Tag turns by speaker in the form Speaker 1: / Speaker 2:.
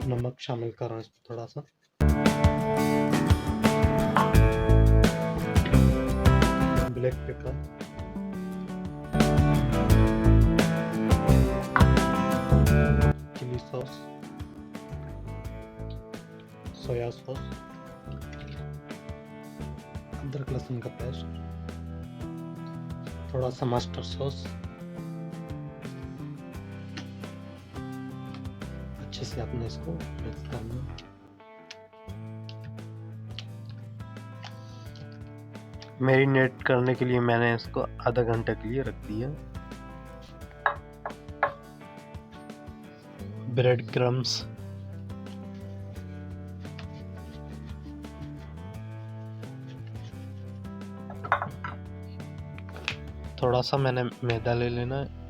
Speaker 1: नमक शामिल कर रहा हूँ इसमें थोड़ा सा। Black pepper, chilli sauce, soya sauce, अदरक लहसुन का पेस्ट, थोड़ा सा मस्टर्ड सॉस, अच्छे से आपने इसको मिक्स करना। मैरिनेट करने के लिए मैंने इसको आधा घंटे के लिए रख दिया। ब्रेड क्रम्स, थोड़ा सा मैंने मैदा ले लेना है।